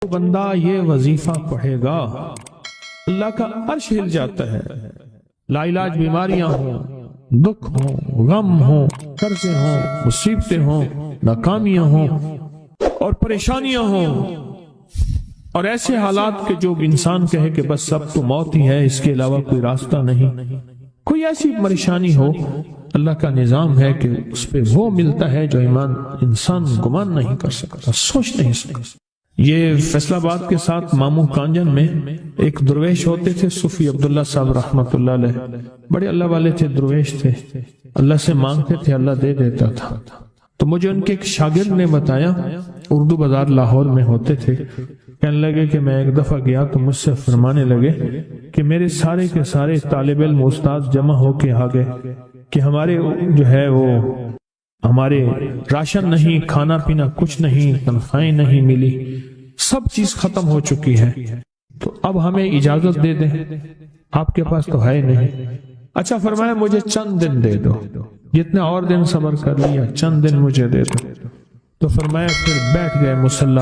بندہ یہ وظیفہ پڑھے گا اللہ کا عرش ہل جاتا ہے. لا علاج بیماریاں ہوں، دکھ ہوں، غم ہوں، قرضے ہوں، مصیبتیں ہوں، ناکامیاں ہوں اور پریشانیاں ہوں اور ایسے حالات کے جو انسان کہے کہ بس سب تو موت ہی ہے، اس کے علاوہ کوئی راستہ نہیں. کوئی ایسی پریشانی ہو، اللہ کا نظام ہے کہ اس پہ وہ ملتا ہے جو ایمان انسان گمان نہیں کر سکتا، سوچ نہیں سکتا. یہ فیصل آباد کے ساتھ ماموں کانجن میں ایک درویش ہوتے تھے، صوفی عبداللہ صاحب رحمۃ اللہ علیہ. بڑے اللہ والے تھے، درویش تھے، اللہ سے مانگتے تھے، اللہ دے دیتا تھا. تو مجھے ان کے ایک شاگرد نے بتایا، اردو بازار لاہور میں ہوتے تھے. کہنے لگے کہ میں ایک دفعہ گیا تو مجھ سے فرمانے لگے کہ میرے سارے کے سارے طالب علم استاد جمع ہو کے آ گئے کہ ہمارے جو ہے وہ ہمارے راشن نہیں، کھانا پینا کچھ نہیں، تنخواہیں نہیں ملی، سب چیز ختم ہو چکی ہے، تو اب ہمیں اجازت دے دیں، آپ کے پاس تو ہے نہیں. اچھا فرمایا مجھے چند دن دے دو، جتنے اور دن صبر کر لیا، چند دن مجھے دے دو. تو فرمایا پھر بیٹھ گئے مصلی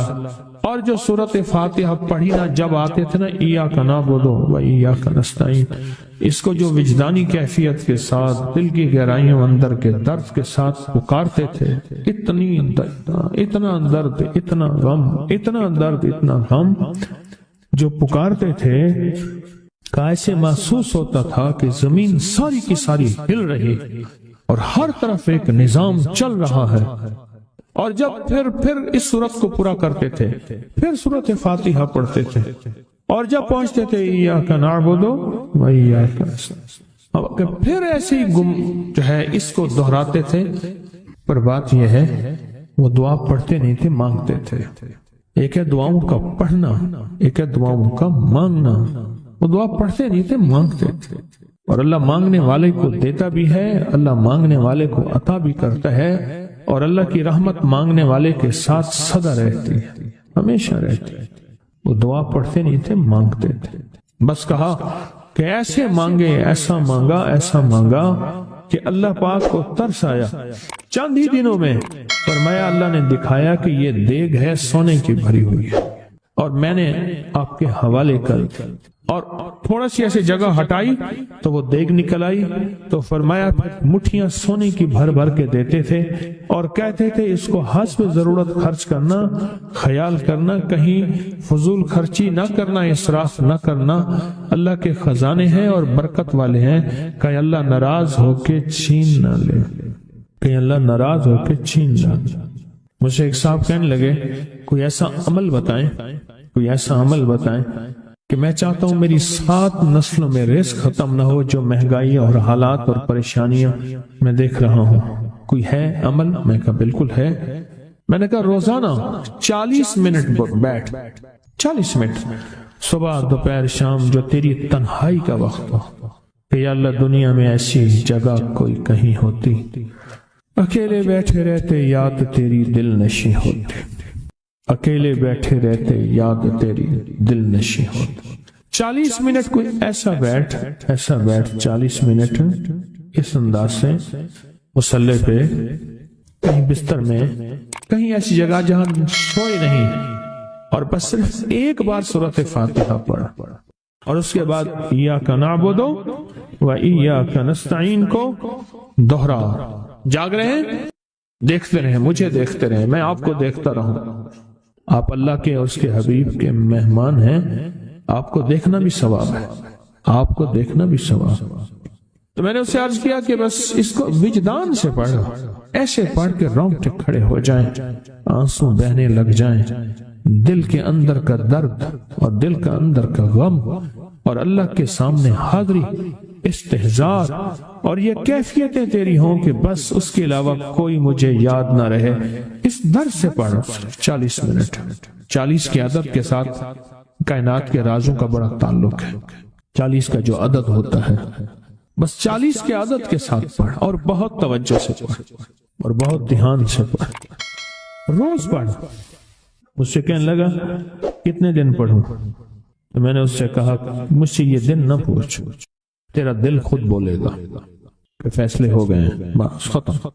اور جو سورۃ فاتحہ پڑھی نا جب آتے تھے نا، ایاک نعبد و ایاک نستعین، اس کو جو وجدانی کیفیت کے ساتھ دل کی گہرائیوں اندر کے درد کے ساتھ پکارتے تھے، اتنا درد، اتنا غم، اتنا درد، اتنا غم جو پکارتے تھے کہ ایسے محسوس ہوتا تھا کہ زمین ساری کی ساری ہل رہی اور ہر طرف ایک نظام چل رہا ہے. اور جب پھر اس صورت کو پورا کرتے تھے، پھر سورۃ فاتحہ پڑھتے تھے اور جب پہنچتے تھے ایاک نعبد و ایاک نستعین، پھر ایسے ہی جو ہے اس کو دہراتے تھے. پر بات یہ ہے وہ دعا پڑھتے نہیں تھے، مانگتے تھے. ایک ہے دعاؤں کا پڑھنا، ایک ہے دعاؤں کا مانگنا. وہ دعا پڑھتے نہیں تھے، مانگتے تھے. اور اللہ مانگنے والے کو دیتا بھی ہے، اللہ مانگنے والے کو عطا بھی کرتا ہے، اور اللہ کی رحمت مانگنے والے کے ساتھ سدا رہتی ہے، ہمیشہ رہتی ہے. وہ دعا پڑھتے نہیں تھے، مانگتے تھے. بس کہا کہ ایسے مانگے، ایسا مانگا، ایسا مانگا کہ اللہ پاک کو ترس آیا. چند ہی دنوں میں فرمایا اللہ نے دکھایا کہ یہ دیگ ہے سونے کی بھری ہوئی ہے، اور میں نے آپ کے حوالے کر اور تھوڑا سی ایسی جگہ ہٹائی تو وہ دیگ نکل آئی. تو فرمایا پھر مٹھیاں سونے کی بھر بھر کے دیتے تھے اور کہتے تھے اس کو حسب ضرورت خرچ کرنا، خیال کرنا، کہیں فضول خرچی نہ کرنا، اسراف نہ کرنا. اللہ کے خزانے ہیں اور برکت والے ہیں، کہ اللہ ناراض ہو کے چھین نہ لے، کہ اللہ ناراض ہو کے چھین نہ لے. مجھ سے ایک صاحب کہنے لگے کوئی ایسا عمل بتائیں، کوئی ایسا عمل بتائیں کہ میں چاہتا ہوں میری 7 نسلوں میں رزق ختم نہ ہو، جو مہنگائی اور حالات اور پریشانیاں میں دیکھ رہا ہوں. کوئی ہے عمل؟ میں کہا بالکل ہے. میں نے کہا روزانہ 40 منٹ بیٹھ، 40 منٹ صبح دوپہر شام، جو تیری تنہائی کا وقت ہو، کہ یا اللہ دنیا میں ایسی جگہ کوئی کہیں ہوتی، اکیلے بیٹھے رہتے یاد تیری دل نشیں ہوتی، اکیلے بیٹھے رہتے یاد تیری دل نشیں ہوتی. 40 منٹ کوئی ایسا بیٹھ 40 منٹ اس انداز سے مصلی پہ، کہیں بستر میں، کہیں ایسی جگہ جہاں سوئے نہیں، اور بس صرف ایک بار سورۃ فاتحہ پڑھا، اور اس کے بعد ایاک نعبد و ایاک نستعین کو دوہرا. جاگ رہے ہیں، دیکھتے رہیں، مجھے دیکھتے رہیں، میں آپ کو دیکھتا رہوں. آپ اللہ کے اور اس کے حبیب کے مہمان ہیں، آپ کو دیکھنا بھی ثواب ہے، آپ کو دیکھنا بھی ثواب. تو میں نے اسے عرض کیا کہ بس اس کو وجدان سے پڑھو، ایسے پڑھ کے رونگٹے کھڑے ہو جائیں، آنسو بہنے لگ جائیں، دل کے اندر کا درد اور دل کا اندر کا غم اور اللہ کے سامنے حاضری، استحضار، اور یہ کیفیتیں تیری ہوں کہ بس اس کے علاوہ کوئی مجھے یاد نہ رہے. اس درد سے پڑھو 40 منٹ. 40 کی عدد کے ساتھ کائنات کے رازوں کا بڑا تعلق ہے. 40 کا جو عدد ہوتا ہے، بس 40 کے عدد کے ساتھ پڑھ، اور بہت توجہ سے پڑھ اور بہت دھیان سے پڑھ، روز پڑھ. مجھ سے کہنے لگا کتنے دن پڑھوں؟ تو میں نے اس سے کہا مجھ سے یہ دن نہ پوچھ، تیرا دل خود بولے گا کہ فیصلے ہو گئے ہیں، بس ختم.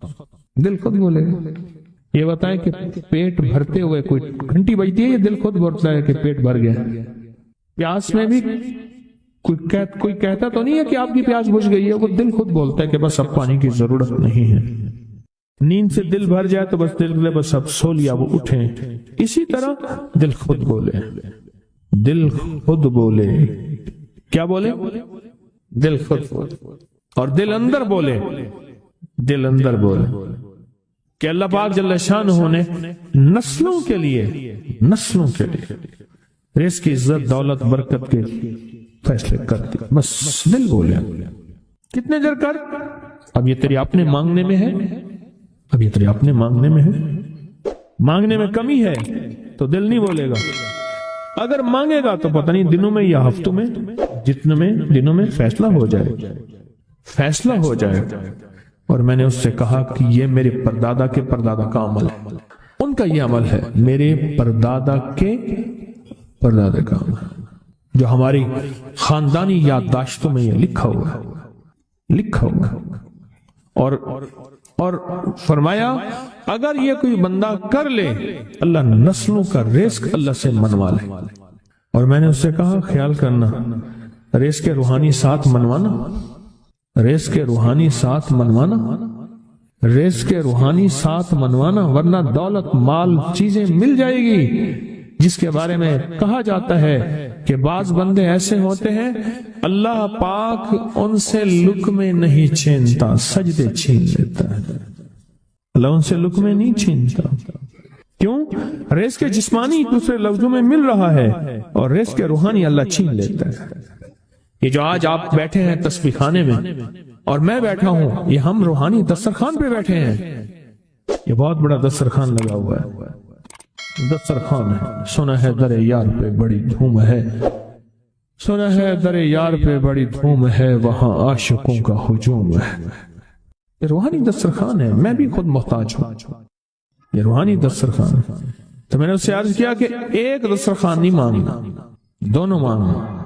دل خود بولے گا یہ بتائیں کہ پیٹ بھرتے ہوئے کوئی گھنٹی بجتی ہے یا دل خود بولتا ہے کہ پیٹ بھر گیا؟ پیاس میں بھی کوئی کہتا تو نہیں ہے کہ آپ کی پیاس بجھ گئی ہے، وہ دل خود بولتا ہے کہ بس اب پانی کی ضرورت نہیں ہے۔ نیند سے دل بھر جائے تو بس دل بس اب سو لیا، وہ اٹھیں۔ اسی طرح دل خود بولے، دل خود بولے، کیا بولے؟ دل خود بولے، اور دل اندر بولے، دل اندر بولے کہ اللہ پاک جل شانہ نے نسلوں کے لیے رزق کی عزت، دولت، برکت کے فیصلے کر دی، بس دل بولے۔ کتنے دیر کر؟ اب یہ تیری اپنے مانگنے میں ہے، اب یہ تیری اپنے مانگنے میں ہے۔ مانگنے میں کمی ہے تو دل نہیں بولے گا، اگر مانگے گا تو پتہ نہیں دنوں میں یا ہفتوں میں، جتنے میں دنوں میں فیصلہ ہو جائے۔ اور میں نے اس سے کہا کہ یہ میرے پردادا کے پردادا کا عمل ہے، ان کا یہ عمل ہے، میرے پردادا کے پردادا کا عمل، جو ہماری خاندانی یادداشتوں میں یہ لکھا ہوا اور فرمایا اگر یہ کوئی بندہ کر لے، اللہ نسلوں کا رزق اللہ سے منوا لے۔ اور میں نے اس سے کہا خیال کرنا، رزق کے روحانی ساتھ منوانا، رزق کے روحانی ساتھ منوانا، رزق کے روحانی ساتھ منوانا، ورنہ دولت، مال، چیزیں مل جائے گی جس کے بارے میں کہا جاتا ہے کہ بعض بندے ایسے ہوتے ہیں اللہ پاک ان سے لقمے نہیں چھینتا، سجدے چھین لیتا ہے۔ اللہ ان سے لقمے نہیں چھینتا، کیوں؟ رزق جسمانی دوسرے لفظوں میں مل رہا ہے، اور رزق روحانی اللہ چھین لیتا ہے۔ یہ جو آج آپ بیٹھے ہیں تسبیح خانے میں اور میں بیٹھا ہوں، یہ ہم روحانی دسترخوان پہ بیٹھے ہیں۔ یہ بہت بڑا دسترخوان لگا ہوا ہے، دسترخوان ہے۔ سنا ہے در یار پہ بڑی دھوم ہے، سنا ہے در یار پہ بڑی دھوم ہے، وہاں عاشقوں کا ہجوم ہے۔ یہ روحانی دسترخوان ہے، میں بھی خود محتاج ہوں، یہ روحانی دسترخوان ہے۔ تو میں نے اس سے عرض کیا کہ ایک دسترخوان نہیں مانگنا، دونوں مانگنا،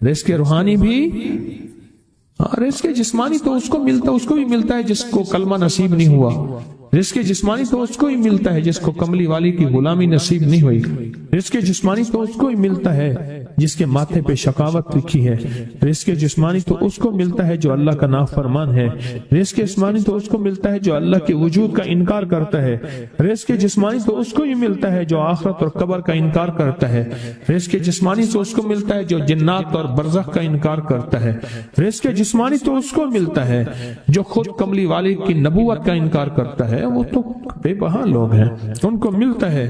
رزق روحانی بھی، رزق جسمانی تو اس کو بھی ملتا ہے جس کو کلمہ نصیب نہیں ہوا، رزق جسمانی تو اس کو ہی ملتا ہے جس کو کملی والی کی غلامی نصیب نہیں ہوئی، رزق جسمانی تو اس کو ہی ملتا ہے جس کے ماتھے پہ شقاوت لکھی ہے، رزق جسمانی تو اس کو ملتا ہے جو اللہ کا نافرمان ہے، رزق جسمانی تو اس کو ملتا ہے جو اللہ کے وجود کا انکار کرتا ہے، رزق جسمانی تو اس کو ہی ملتا ہے جو آخرت اور قبر کا انکار کرتا ہے، رزق جسمانی تو اس کو ملتا ہے جو جنات اور برزخ کا انکار کرتا ہے، رزق جسمانی تو اس کو ملتا ہے جو خود کملی والی کی نبوت کا انکار کرتا ہے، وہ تو بے بہا لوگ ہیں، ان کو ملتا ہے۔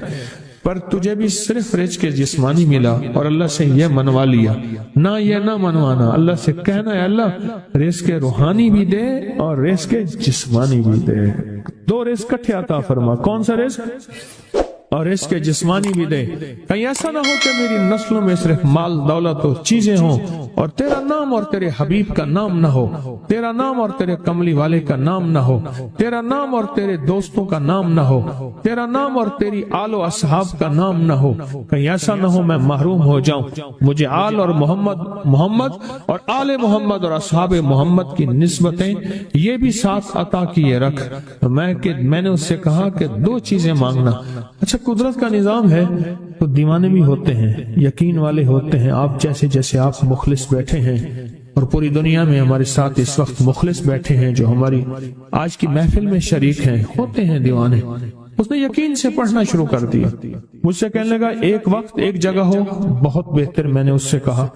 پر تجھے بھی صرف رزق جسمانی ملا اور اللہ سے یہ منوا لیا، نہ یہ نہ منوانا، اللہ سے کہنا ہے اللہ رزق روحانی بھی دے اور رزق جسمانی بھی دے، دو رزق کٹھے عطا فرما۔ کون سا رزق؟ اور رزق جسمانی بھی دے۔ کہیں ایسا نہ ہو کہ میری نسلوں میں صرف مال، دولت و چیزیں ہوں اور تیرا نام اور تیرے حبیب کا نام نہ ہو، تیرا نام اور تیرے کملی والے کا نام نہ ہو، تیرا نام اور تیرے دوستوں کا نام نہ ہو، تیرا نام اور تیری آل و اصحاب کا نام نہ ہو۔ کہیں ایسا نہ ہو میں محروم ہو جاؤں، مجھے آل اور محمد اور آل محمد اور اصحاب محمد کی نسبتیں یہ بھی ساتھ عطا کیے رکھ۔ میں نے اس سے کہا کہ دو چیزیں مانگنا۔ اچھا قدرت کا نظام ہے تو دیوانے بھی ہوتے ہیں، یقین والے ہوتے ہیں، آپ جیسے آپ مخلص بیٹھے ہیں، اور پوری دنیا میں ہمارے ساتھ اس وقت مخلص بیٹھے ہیں جو ہماری آج کی محفل میں شریک ہیں، ہوتے ہیں دیوانے۔ اس نے یقین سے پڑھنا شروع کر دیا، مجھ سے کہنے لگا ایک وقت ایک جگہ ہو بہت بہتر۔ میں نے اس سے کہا،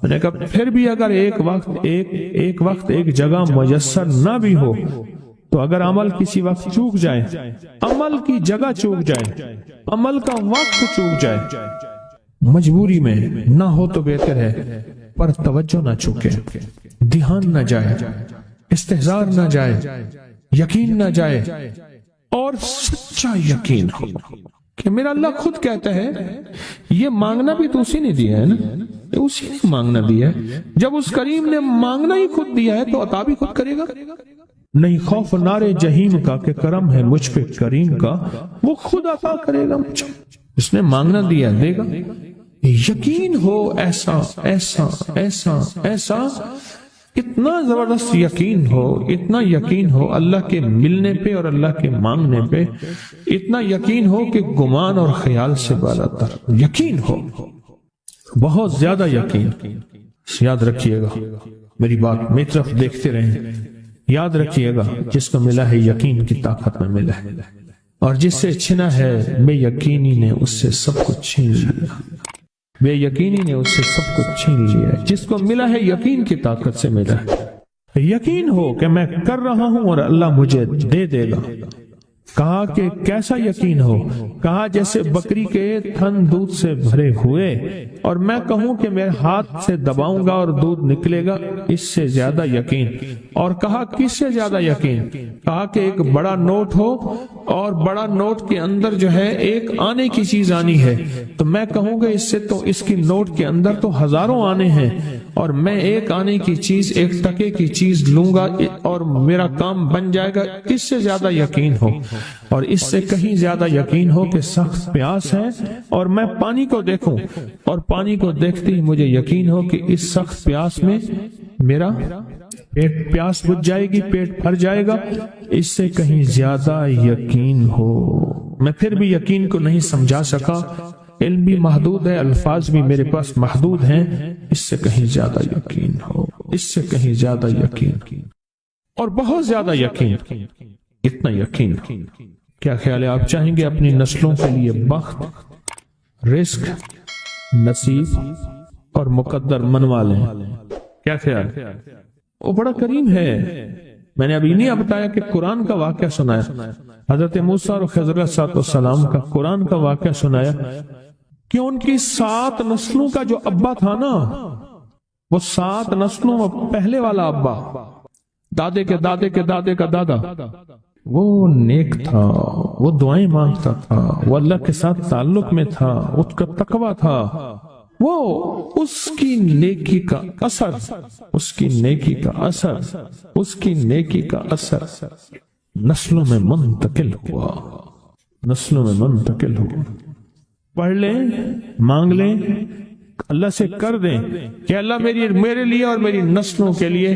میں نے کہا پھر بھی اگر ایک وقت ایک جگہ میسر نہ بھی ہو تو اگر عمل کسی وقت چوک جائے، عمل کی جگہ چوک جائے، عمل کا وقت چوک جائے، مجبوری میں نہ ہو تو بہتر ہے، پر توجہ نہ چوکے، دھیان نہ جائے، استحضار نہ جائے، یقین نہ جائے، اور سچا یقین ہو کہ میرا اللہ خود کہتا ہے یہ مانگنا بھی تو اسی نے دیا ہے نا، اسی نے مانگنا دیا ہے۔ جب اس کریم نے مانگنا ہی خود دیا ہے تو عطا بھی خود کرے گا۔ نہیں خوف نارے جہیم کا کہ کرم ہے مجھ پہ کریم کا، وہ خود عطا کرے گا مجھے، اس نے مانگنا دیا دے گا۔ یقین ہو ایسا ایسا ایسا ایسا اتنا زبردست یقین ہو، اتنا یقین ہو اللہ کے ملنے پہ اور اللہ کے مانگنے پہ، اتنا یقین ہو کہ گمان اور خیال سے بالا تر یقین ہو، بہت زیادہ یقین۔ یاد رکھیے گا میری بات، میری طرف دیکھتے رہیں، یاد رکھیے گا جس کو ملا ہے یقین کی طاقت میں ملا ہے، اور جس سے چھنا ہے بے یقینی نے اس سے سب کچھ چھین لیا، بے یقینی نے اس سے سب کچھ چھین لیا۔ جس کو ملا ہے یقین کی طاقت سے ملا ہے، یقین ہو کہ میں کر رہا ہوں اور اللہ مجھے دے دے گا۔ کہا کہ کیسا یقین ہو؟ کہا جیسے بکری کے تھن دودھ سے بھرے ہوئے اور میں کہوں کہ میرے ہاتھ سے دباؤں گا اور دودھ نکلے گا، اس سے زیادہ یقین۔ اور کہا کس سے زیادہ یقین؟ کہا کہ ایک بڑا نوٹ ہو اور بڑا نوٹ کے اندر جو ہے ایک آنے کی چیز آنی ہے، تو میں کہوں گا اس سے تو اس کی نوٹ کے اندر تو ہزاروں آنے ہیں، اور میں ایک آنے کی چیز، ایک ٹکے کی چیز لوں گا اور میرا کام بن جائے گا۔ کس سے زیادہ یقین ہو؟ اور اس سے کہیں زیادہ یقین ہو کہ سخت پیاس ہے اور میں پانی کو دیکھوں اور پانی کو دیکھتے ہی مجھے یقین ہو کہ اس سخت پیاس میں میرا پیاس بجھ جائے گی، پیٹ بھر جائے گا۔ اس سے کہیں زیادہ یقین ہو۔ میں پھر بھی یقین کو نہیں سمجھا سکا، علم بھی محدود ہے، الفاظ بھی میرے پاس محدود ہیں۔ اس سے کہیں زیادہ یقین ہو، اس سے کہیں زیادہ یقین اور بہت زیادہ یقین، اتنا یقین۔ کیا خیال ہے؟ آپ چاہیں گے اپنی نسلوں کے لیے بخت، رزق، نصیب اور مقدر منوا لیں؟ کیا خیال؟ وہ بڑا کریم ہے۔ میں نے ابھی نہیں بتایا کہ قرآن کا واقعہ سنایا، حضرت موسیٰ اور خضر علیہ السلام کا قرآن کا واقعہ سنایا کہ ان کی 7 نسلوں کا جو ابا تھا نا، وہ 7 نسلوں میں پہلے والا ابا، دادے کے دادے کے دادے کا دادا، وہ نیک تھا، وہ دعائیں مانگتا تھا، وہ اللہ کے ساتھ تعلق میں تھا، اس کا تقوی تھا، وہ اس کی نیکی کا اثر، اس کی نیکی کا اثر، اس کی نیکی کا اثر نسلوں میں منتقل ہوا، نسلوں میں منتقل ہوا۔ پڑھ لیں، مانگ لیں، اللہ سے کر دیں کہ اللہ میرے لیے اور میری نسلوں کے لیے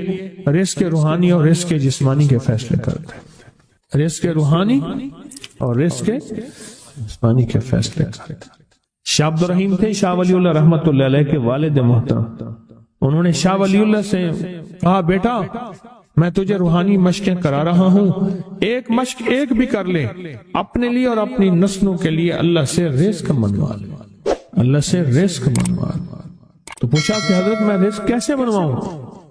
رزق روحانی اور رزق جسمانی کے فیصلے کر دیں، رزق روحانی اور رزق جسمانی کے فیصلے کر دیں۔ شاہ عبد الرحیم تھے شاہ ولی اللہ رحمت اللہ علیہ کے والد محترم۔ انہوں نے شاہ ولی اللہ سے کہا بیٹا میں تجھے روحانی مشقیں کرا رہا ہوں، ایک مشق ایک بھی کر لے، اپنے لیے اور اپنی نسلوں کے لیے اللہ سے رزق منوا لے، اللہ سے رزق منوا لے۔ تو پوچھا کہ حضرت میں رزق کیسے منواؤں؟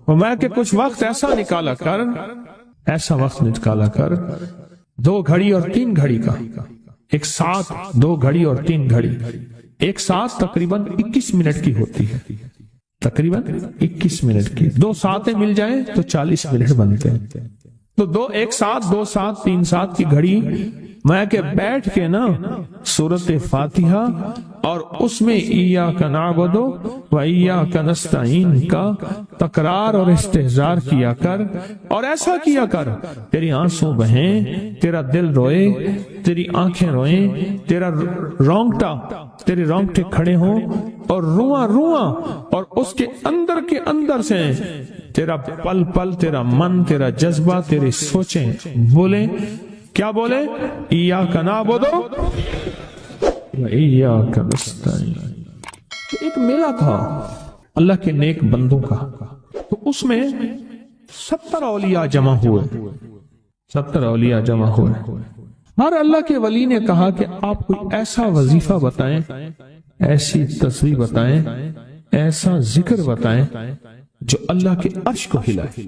فرمایا کہ کچھ وقت ایسا نکالا کر، ایسا وقت نکالا کر 2 گھڑی اور 3 گھڑی کا، ایک ساتھ 2 گھڑی اور 3 گھڑی، ایک ساتھ تقریباً 21 منٹ کی ہوتی ہے، تقریباً 21 منٹ کی، 2 ساتیں مل جائیں تو 40 منٹ بنتے ہیں، تو ایک ساتھ 2 ساتھ 3 ساتھ کی گھڑی میں کہ بیٹھ کے نا سورۃ فاتحہ اور اس میں ایاک نعبد و ایاک نستعین کا تکرار اور استحضار کیا کر، اور ایسا کیا کر تیری آنسوں بہیں، تیرا دل روئے، تیری آنکھیں روئیں، تیرے رونگٹے کھڑے ہوں اور رواں رواں، اور اس کے اندر سے تیرا پل پل، تیرا من، تیرا جذبہ، تیری سوچیں بولیں، کیا بولے؟ ایاک نعبد و ایاک نستعین۔ ایک میلہ تھا اللہ کے نیک بندوں کا، تو اس میں 70 اولیاء جمع ہوئے، 70 اولیاء جمع ہوئے۔ ہر اللہ کے ولی نے کہا کہ آپ کوئی ایسا وظیفہ بتائیں، ایسی تصویر بتائیں، ایسا ذکر بتائیں جو اللہ کے عرش کو ہلائے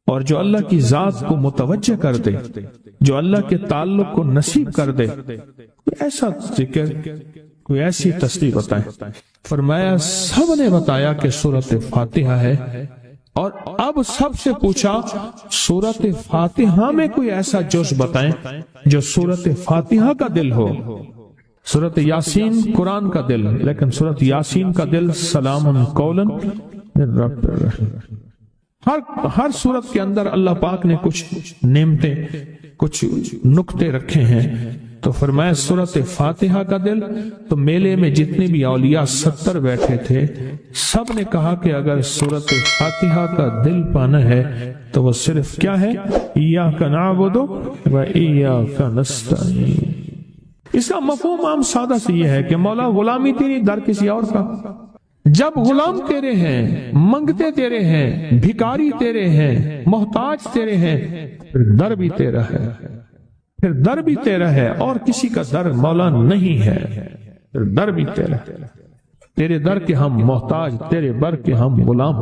اور جو اللہ کی ذات کو متوجہ کر دے، جو اللہ کے تعلق کو نصیب کر دے، کوئی ایسا ذکر، کوئی ایسی تصویر بتائیں۔ فرمایا سب نے بتایا کہ سورۃ فاتحہ ہے، اور اب سب سے پوچھا سورۃ فاتحہ میں کوئی ایسا جز بتائیں جو سورۃ فاتحہ کا دل ہو۔ سورۃ یاسین قرآن کا دل، لیکن سورۃ یاسین کا دل سلام قولا من رب الرحیم۔ ہر سورت کے اندر اللہ پاک نے کچھ نعمتیں، کچھ نقطے رکھے ہیں تو فرمایا سورت فاتحہ کا دل. تو میلے میں جتنے بھی اولیاء 70 بیٹھے تھے سب نے کہا کہ اگر سورت فاتحہ کا دل پانا ہے تو وہ صرف کیا ہے؟ ایاک نعبد و ایاک نستعین. اس کا مفہوم عام سادہ سے یہ ہے کہ مولا غلامی تیری در کسی اور کا. جب غلام تیرے ہیں، منگتے تیرے ہیں، بھکاری تیرے ہیں، محتاج تیرے ہیں، پھر در بھی تیرا ہے، پھر در بھی تیرا ہے اور کسی کا در مولا نہیں ہے. پھر در بھی تیرا ہے، تیرے در کے ہم محتاج، تیرے بر کے ہم غلام.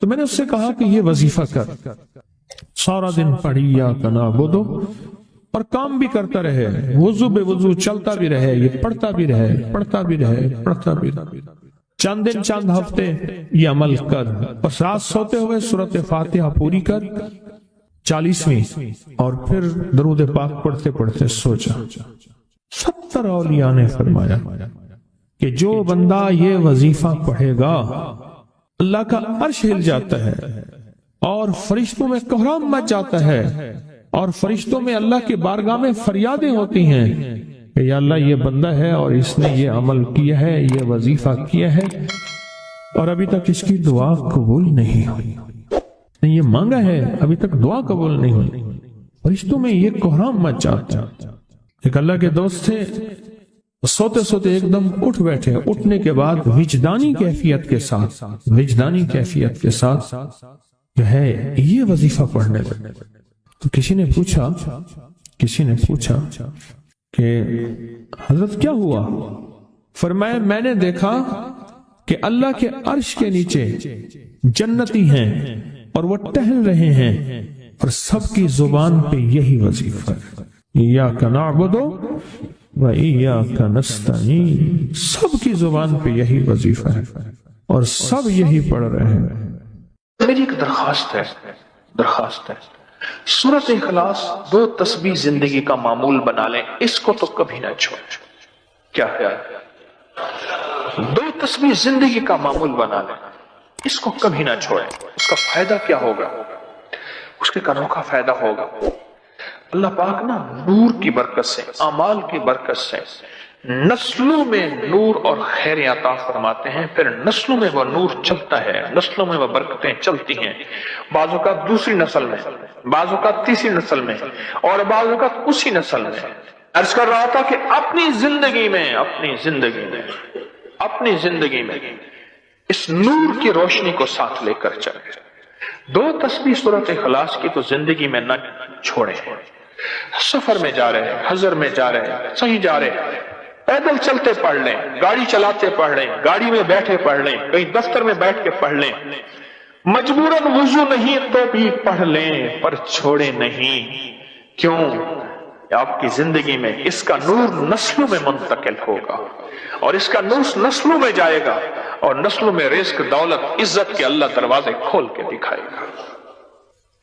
تو میں نے اس سے کہا کہ یہ وظیفہ کر، سارا دن پڑھی ایاک نعبد اور کام بھی کرتا رہے، وضو بے وضو چلتا بھی رہے، یہ پڑھتا بھی رہے، پڑھتا بھی رہے، پڑھتا بھی رہے. چند دن چند ہفتے یہ عمل کر، اور رات سوتے ہوئے سورت فاتحہ پوری کر 40ویں، اور پھر درود پاک پڑھتے پڑھتے سو جا. 70 اولیاء نے فرمایا کہ جو بندہ یہ وظیفہ پڑھے گا اللہ کا عرش ہل جاتا ہے اور فرشتوں میں کوہرام مچ جاتا ہے، اور فرشتوں میں اللہ کی بارگاہ میں فریادیں ہوتی ہیں کہ یا اللہ یہ بندہ ہے اور اس نے یہ عمل کیا ہے، یہ وظیفہ کیا ہے اور ابھی تک اس کی دعا قبول نہیں ہوئی، یہ مانگا ہے ابھی تک دعا قبول نہیں ہوئی. فرشتوں میں یہ کوہرام مچ جاتا ہے. ایک اللہ کے دوست تھے، سوتے سوتے ایک دم اٹھ بیٹھے. اٹھنے کے بعد وجدانی کیفیت کے ساتھ جو ہے یہ وظیفہ پڑھنے لگے. تو کسی نے پوچھا کہ حضرت کیا ہوا؟ فرمایا میں نے دیکھا کہ اللہ کے عرش کے نیچے جنتی ہیں اور وہ ٹہل رہے ہیں اور سب کی زبان پہ یہی وظیفہ ہے، ایاک نعبد و ایاک نستعین. سب کی زبان پہ یہی وظیفہ ہے اور سب یہی پڑھ رہے ہیں. میری ایک درخواست ہے سورۃ اخلاص 2 تسبیح زندگی کا معمول بنا لیں، اس کو تو کبھی نہ چھوڑیں. کیا خیال ہے؟ 2 تسبیح زندگی کا معمول بنا لیں، اس کو کبھی نہ چھوڑیں. اس کا فائدہ کیا ہوگا؟ اس کے انوکھا فائدہ ہوگا. اللہ پاک نا نور کی برکت سے، اعمال کی برکت سے نسلوں میں نور اور خیر عطا فرماتے ہیں. پھر نسلوں میں وہ نور چلتا ہے، نسلوں میں وہ برکتیں چلتی ہیں. بعض اوقات دوسری نسل میں، بعض اوقات تیسری نسل میں، اور بعض اوقات اسی نسل میں. عرض کر رہا تھا کہ اپنی زندگی میں اس نور کی روشنی کو ساتھ لے کر چلے. 2 تسبیح سورۃ اخلاص کی تو زندگی میں نہ چھوڑیں. سفر میں جا رہے ہیں، حضر میں جا رہے ہیں، صحیح جا رہے ہیں، پیدل چلتے پڑھ لیں، گاڑی چلاتے پڑھ لیں، گاڑی میں بیٹھے پڑھ لیں، کہیں دفتر میں بیٹھ کے پڑھ لیں، مجبوراً وضو نہیں تو بھی پڑھ لیں، پر چھوڑے نہیں. کیوں؟ آپ کی زندگی میں اس کا نور نسلوں میں منتقل ہوگا اور اس کا نور نسلوں میں جائے گا اور نسلوں میں رزق، دولت، عزت کے اللہ دروازے کھول کے دکھائے گا.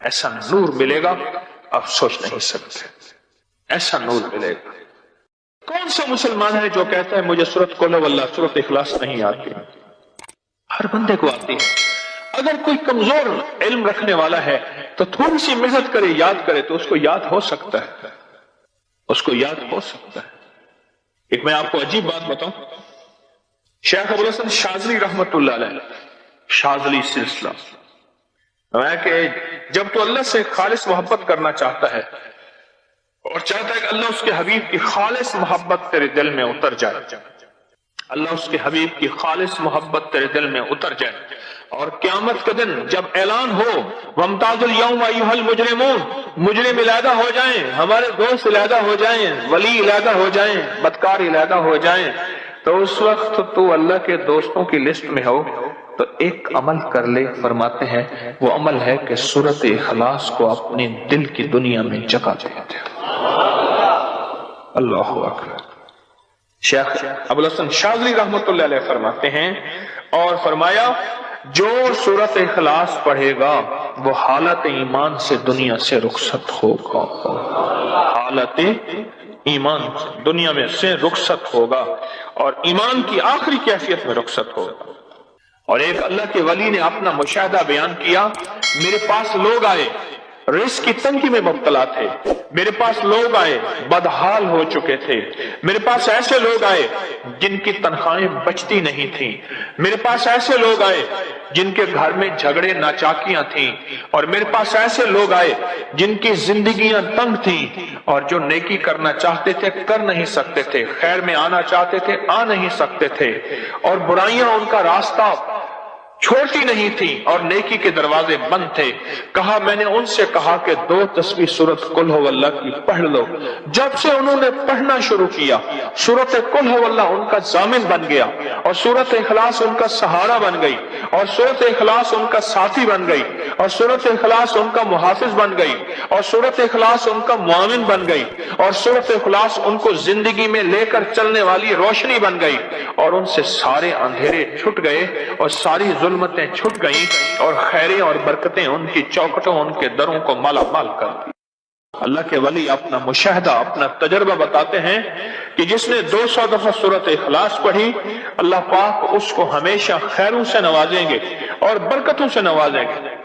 ایسا نور ملے گا آپ سوچ نہیں سکتے. ایسا نور ملے گا. کون سا مسلمان ہے جو کہتا ہے مجھے سورۃ قل ہو اللہ، سورۃ اخلاص نہیں آتی؟ ہر بندے کو آتی ہے. اگر کوئی کمزور علم رکھنے والا ہے تو تھوڑی سی محنت کرے، یاد کرے تو اس کو یاد ہو سکتا ہے. ایک میں آپ کو عجیب بات بتاؤں. شیخ ابوالحسن شاذلی رحمت اللہ علیہ، شاذلی سلسلہ، کہ جب تو اللہ سے خالص محبت کرنا چاہتا ہے اور چاہتا ہے کہ اللہ اس کے حبیب کی خالص محبت تیرے دل میں اتر جائے، اللہ اس کے حبیب کی خالص محبت تیرے دل میں اتر جائے، اور قیامت کے دن جب اعلان ہو وَامْتَازُ الْيَوْمَ أَيُّهَا الْمُجْرِمُونَ، مجرم علیحدہ ہو جائیں، ہمارے دوست علیحدہ ہو جائیں، ولی علیحدہ ہو جائیں، بدکار علیحدہ ہو جائیں، تو اس وقت تو اللہ کے دوستوں کی لسٹ میں ہو تو ایک عمل کر لے. فرماتے ہیں وہ عمل ہے کہ سورۃ اخلاص کو اپنے دل کی دنیا میں جگہ دے دے. اللہ اکبر. شیخ ابوالحسن شاذلی رحمت اللہ علیہ فرماتے ہیں، اور فرمایا جو سورۃ اخلاص پڑھے گا وہ حالت ایمان سے دنیا سے رخصت ہوگا، حالت ایمان دنیا میں سے رخصت ہوگا اور ایمان کی آخری کیفیت میں رخصت ہوگا. اور ایک اللہ کے ولی نے اپنا مشاہدہ بیان کیا. میرے پاس لوگ آئے رزق کی تنگی میں مبتلا تھے، میرے پاس لوگ آئے بدحال ہو چکے تھے، میرے پاس ایسے لوگ آئے جن کی تنخواہیں بچتی نہیں تھیں، میرے پاس ایسے لوگ آئے جن کے گھر میں جھگڑے ناچاکیاں تھیں، اور میرے پاس ایسے لوگ آئے جن کی زندگیاں تنگ تھیں اور جو نیکی کرنا چاہتے تھے کر نہیں سکتے تھے، خیر میں آنا چاہتے تھے آ نہیں سکتے تھے، اور برائیاں ان کا راستہ چھوٹی نہیں تھی اور نیکی کے دروازے بند تھے۔ کہا میں نے ان سے کہا کہ 2 تسبیح سورت قل ہو اللہ کی پڑھ لو۔ جب سے انہوں نے پڑھنا شروع کیا سورت قل ہو اللہ ان کا ضامن بن گیا، اور سورت اخلاص ان کا سہارا بن گئی، اور سورت اخلاص ان کا ساتھی بن گئی، اور سورت اخلاص ان کا محافظ بن گئی، اور سورت اخلاص ان کا معاون بن گئی، اور سورت اخلاص ان کو زندگی میں لے کر چلنے والی روشنی بن گئی، اور ان سے سارے اندھیرے چھٹ گئے اور ساری ظلمتیں چھٹ گئیں، اور خیریں اور برکتیں ان کی چوکھٹوں ان کے دروں کو مالا مال کر دی۔ اللہ کے ولی اپنا مشاہدہ اپنا تجربہ بتاتے ہیں کہ جس نے 200 دفعہ سورت اخلاص پڑھی اللہ پاک اس کو ہمیشہ خیروں سے نوازیں گے اور برکتوں سے نوازیں گے۔